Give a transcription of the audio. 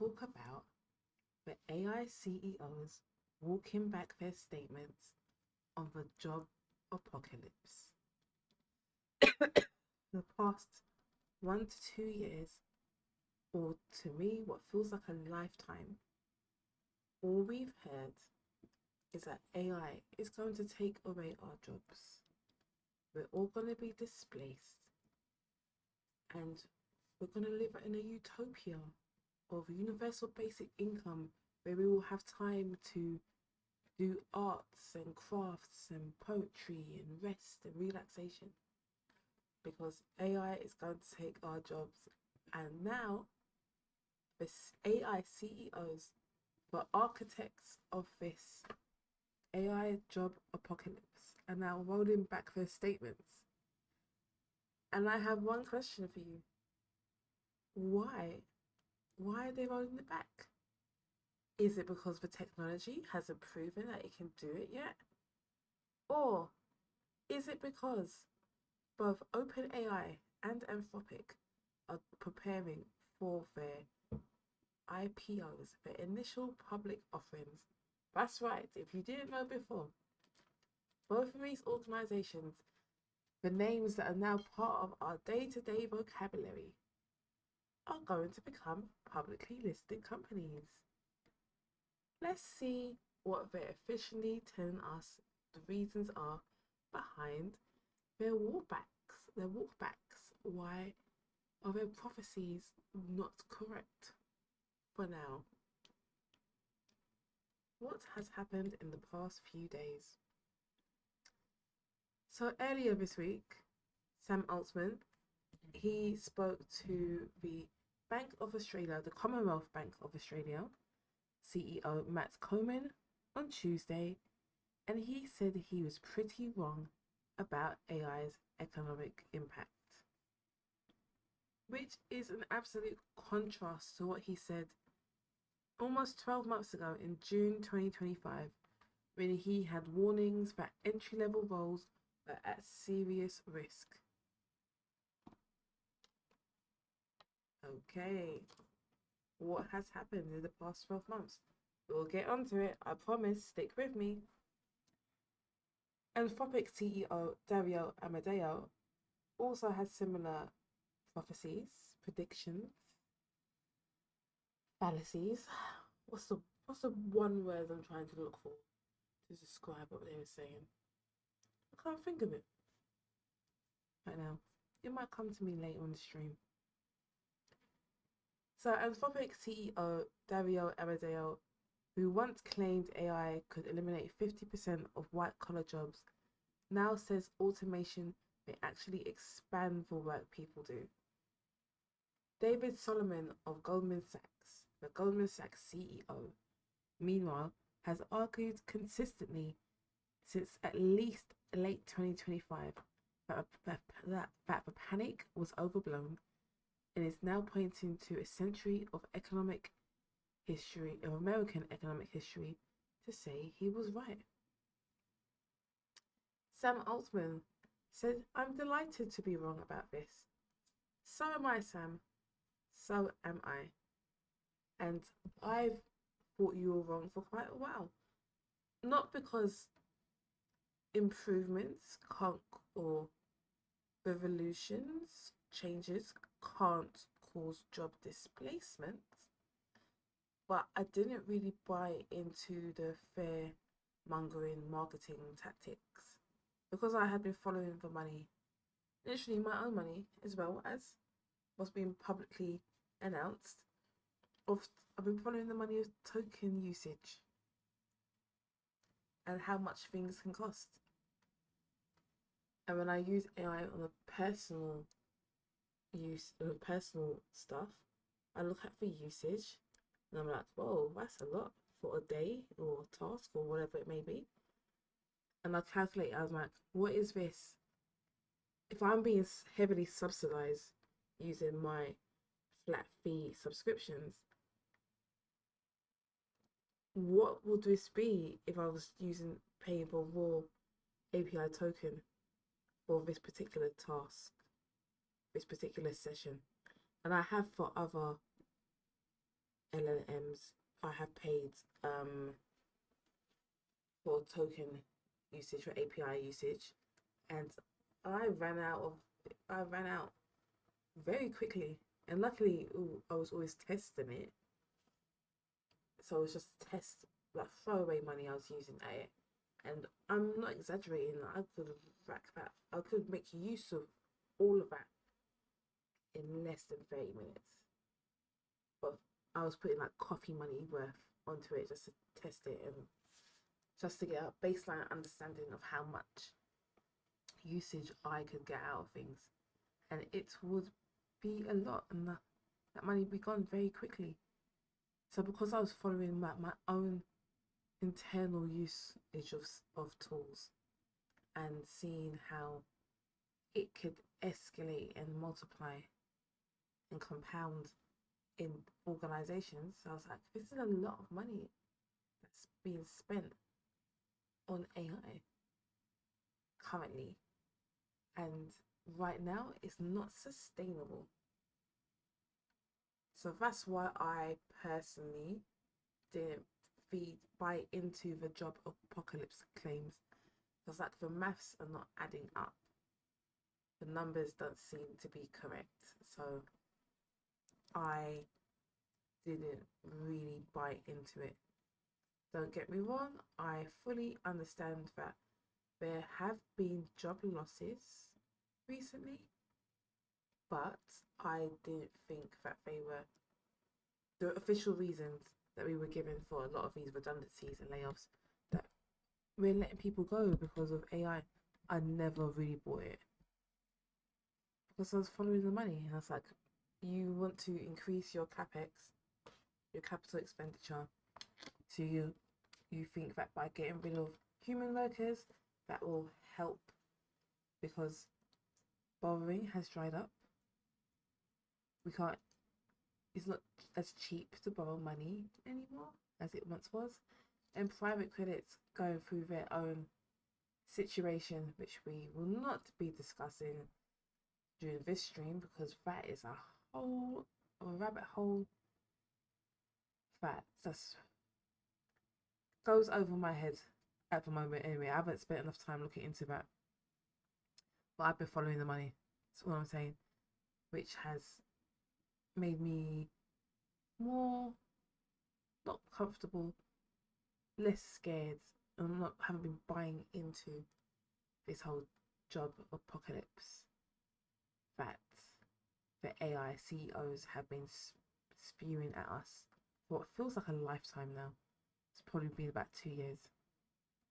talk about the AI CEOs walking back their statements on the job apocalypse. The past 1 to 2 years, or to me, what feels like a lifetime, all we've heard is that AI is going to take away our jobs. We're all going to be displaced, and we're going to live in a utopia of universal basic income where we will have time to do arts and crafts and poetry and rest and relaxation, because AI is going to take our jobs. And now the AI CEOs, the architects of this AI job apocalypse, are now rolling back their statements. And I have one question for you. Why? Why are they rolling it back? Is it because the technology hasn't proven that it can do it yet? Or is it because both OpenAI and Anthropic are preparing for their IPOs, their initial public offerings? That's right, if you didn't know before, both of these organizations, the names that are now part of our day-to-day vocabulary, are going to become publicly listed companies. Let's see what they're officially telling us the reasons are behind their walkbacks. Why are their prophecies not correct for now? What has happened in the past few days? So earlier this week, Sam Altman, he spoke to the Bank of Australia, the Commonwealth Bank of Australia, CEO Matt Coleman, on Tuesday, and he said he was pretty wrong about AI's economic impact, which is an absolute contrast to what he said almost 12 months ago in June 2025, when he had warnings that entry-level roles were at serious risk. Okay, what has happened in the past 12 months? We'll get onto it, I promise, stick with me. Anthropic CEO Dario Amodei also had similar prophecies, predictions, fallacies. What's the one word I'm trying to look for to describe what they were saying? I can't think of it right now. It might come to me later on the stream. So Anthropic CEO Dario Amodei, who once claimed AI could eliminate 50% of white-collar jobs, now says automation may actually expand the work people do. David Solomon of Goldman Sachs, the Goldman Sachs CEO, meanwhile, has argued consistently since at least late 2025 that the panic was overblown, and is now pointing to a century of American economic history to say he was right. Sam Altman said, "I'm delighted to be wrong about this." So am I, Sam. So am I. And I've thought you were wrong for quite a while. Not because improvements or revolutions, changes can't cause job displacement, but I didn't really buy into the fear-mongering marketing tactics because I had been following the money, literally my own money, as well as what's been publicly announced. I've been following the money of token usage and how much things can cost. And when I use AI on a personal stuff, I look at the usage and I'm like, whoa, that's a lot for a day or a task or whatever it may be. And I calculate, I was like, what is this? If I'm being heavily subsidized using my flat fee subscriptions, what would this be if I was paying for raw API token for this particular task, this particular session? And I have for other LLMs. I have paid for token usage, for API usage, and I ran out very quickly. And luckily, I was always testing it, so it was just test, like throwaway money I was using at it. And I'm not exaggerating. I could rack that. I could make use of all of that in less than 30 minutes. But I was putting like coffee money worth onto it just to test it and just to get a baseline understanding of how much usage I could get out of things. And it would be a lot, and that money would be gone very quickly. So because I was following my own internal usage of tools and seeing how it could escalate and multiply and compound in organizations, I was like, this is a lot of money that's being spent on AI currently, and right now it's not sustainable. So that's why I personally didn't buy into the job apocalypse claims, because like the maths are not adding up, the numbers don't seem to be correct. So I didn't really buy into it. Don't get me wrong, I fully understand that there have been job losses recently, but I didn't think that they were the official reasons that we were given for a lot of these redundancies and layoffs, that we're letting people go because of AI. I never really bought it because I was following the money, and I was like, you want to increase your capex, your capital expenditure, so you think that by getting rid of human workers that will help, because borrowing has dried up. We can't, it's not as cheap to borrow money anymore as it once was, and private credit's going through their own situation, which we will not be discussing during this stream because that is a whole rabbit hole that just goes over my head at the moment. Anyway, I haven't spent enough time looking into that, but I've been following the money. That's what I'm saying, which has made me more not comfortable, less scared, and haven't been buying into this whole job apocalypse that the AI CEOs have been spewing at us for what feels like a lifetime now. It's probably been about 2 years.